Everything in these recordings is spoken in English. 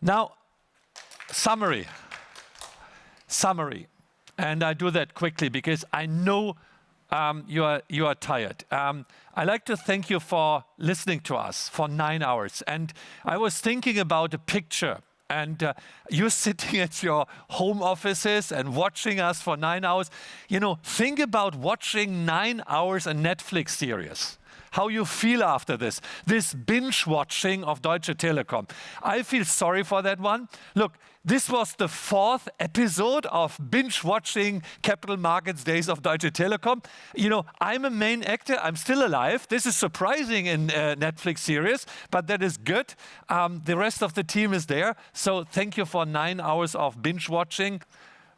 Now, summary. And I do that quickly because I know you are tired. I'd like to thank you for listening to us for 9 hours. And I was thinking about a picture. And you're sitting at your home offices and watching us for 9 hours. You know, think about watching 9 hours a Netflix series. How you feel after this binge watching of Deutsche Telekom. I feel sorry for that one. Look, this was the 4th episode of binge watching Capital Markets Days of Deutsche Telekom. You know, I'm a main actor. I'm still alive. This is surprising in Netflix series, but that is good. The rest of the team is there. So thank you for 9 hours of binge watching.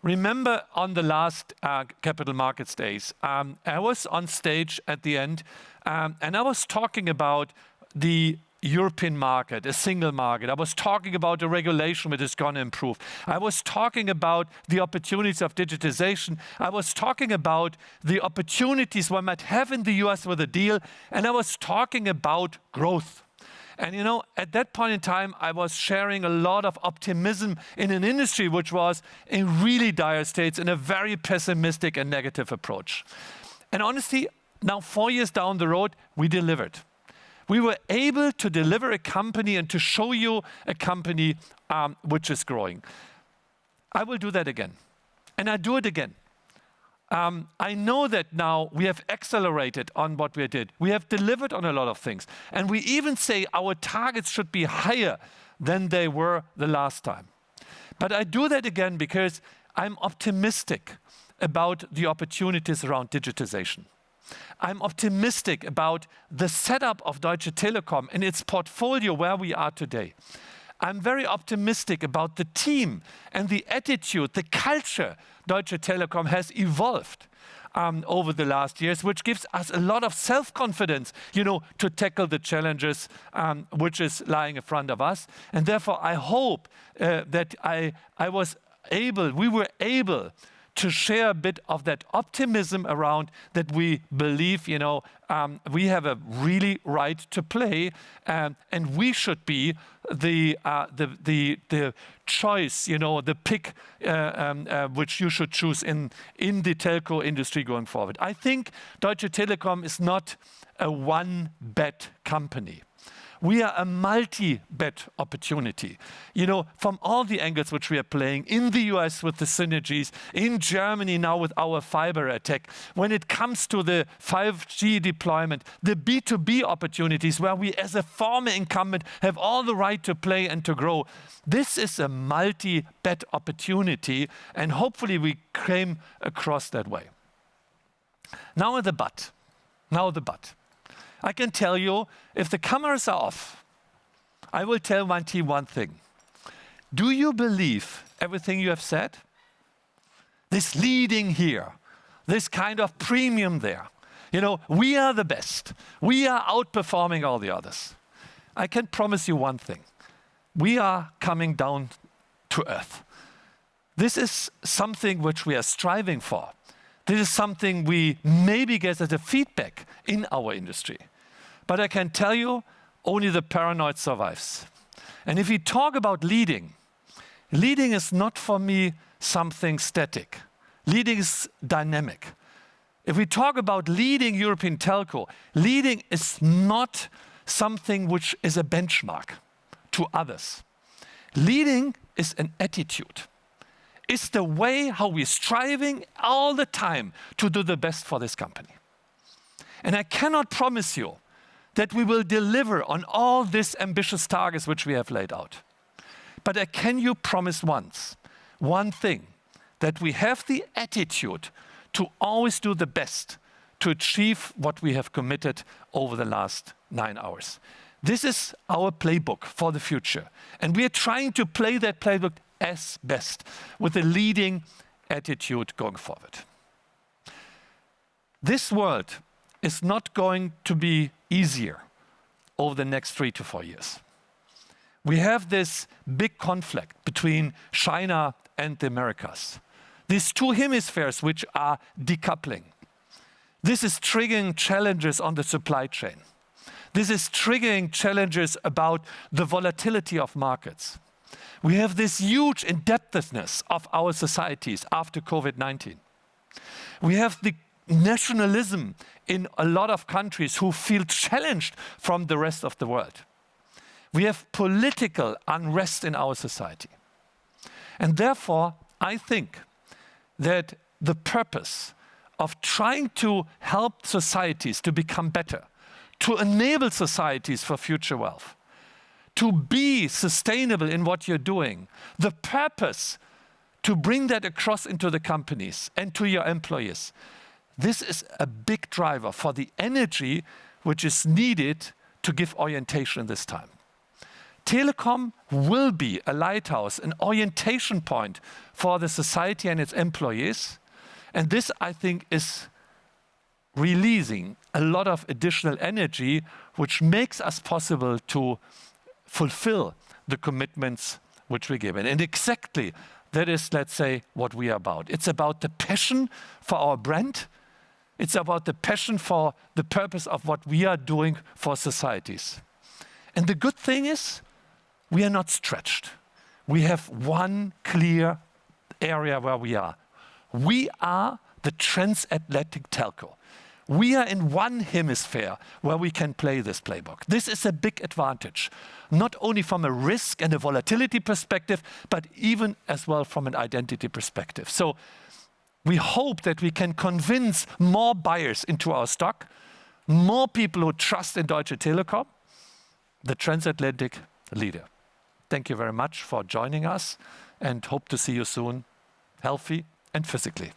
Remember on the last Capital Markets Days, I was on stage at the end and I was talking about the European market, a single market. I was talking about the regulation which is going to improve. I was talking about the opportunities of digitization. I was talking about the opportunities one might have in the US with a deal. And I was talking about growth. And you know, at that point in time, I was sharing a lot of optimism in an industry which was in really dire states, in a very pessimistic and negative approach. And honestly, now 4 years down the road, we delivered. We were able to deliver a company and to show you a company which is growing. I will do that again. And I do it again. I know that now we have accelerated on what we did. We have delivered on a lot of things. And we even say our targets should be higher than they were the last time. But I do that again because I'm optimistic about the opportunities around digitization. I'm optimistic about the setup of Deutsche Telekom and its portfolio where we are today. I'm very optimistic about the team and the attitude, the culture Deutsche Telekom has evolved over the last years, which gives us a lot of self-confidence, you know, to tackle the challenges which is lying in front of us. And therefore, I hope that we were able to share a bit of that optimism around that we believe, you know, we have a really right to play, and we should be the choice, you know, the pick which you should choose in the telco industry going forward. I think Deutsche Telekom is not a one-bet company. We are a multi-bet opportunity. You know, from all the angles which we are playing, in the US with the synergies, in Germany now with our fiber attack, when it comes to the 5G deployment, the B2B opportunities where we as a former incumbent have all the right to play and to grow. This is a multi-bet opportunity, and hopefully we came across that way. Now the but. I can tell you, if the cameras are off, I will tell my team one thing. Do you believe everything you have said? This leading here, this kind of premium there. You know, we are the best. We are outperforming all the others. I can promise you one thing. We are coming down to earth. This is something which we are striving for. This is something we maybe get as a feedback in our industry. But I can tell you, only the paranoid survives. And if we talk about leading is not for me something static. Leading is dynamic. If we talk about leading European telco, leading is not something which is a benchmark to others. Leading is an attitude. It's the way how we're striving all the time to do the best for this company. And I cannot promise you that we will deliver on all these ambitious targets which we have laid out. But I can you promise one thing, that we have the attitude to always do the best to achieve what we have committed over the last 9 hours. This is our playbook for the future. And we are trying to play that playbook as best with a leading attitude going forward. This world is not going to be easier over the next 3 to 4 years. We have this big conflict between China and the Americas. These two hemispheres which are decoupling. This is triggering challenges on the supply chain. This is triggering challenges about the volatility of markets. We have this huge indebtedness of our societies after COVID-19. We have the nationalism in a lot of countries who feel challenged from the rest of the world. We have political unrest in our society. And therefore, I think that the purpose of trying to help societies to become better, to enable societies for future wealth, to be sustainable in what you're doing, the purpose to bring that across into the companies and to your employees, this is a big driver for the energy which is needed to give orientation this time. Telekom will be a lighthouse, an orientation point for the society and its employees. And this, I think, is releasing a lot of additional energy, which makes us possible to fulfill the commitments which we give. And exactly that is, let's say, what we are about. It's about the passion for our brand. It's about the passion for the purpose of what we are doing for societies. And the good thing is, we are not stretched. We have one clear area where we are. We are the transatlantic telco. We are in one hemisphere where we can play this playbook. This is a big advantage, not only from a risk and a volatility perspective, but even as well from an identity perspective. So we hope that we can convince more buyers into our stock, more people who trust in Deutsche Telekom, the transatlantic leader. Thank you very much for joining us and hope to see you soon, healthy and physically.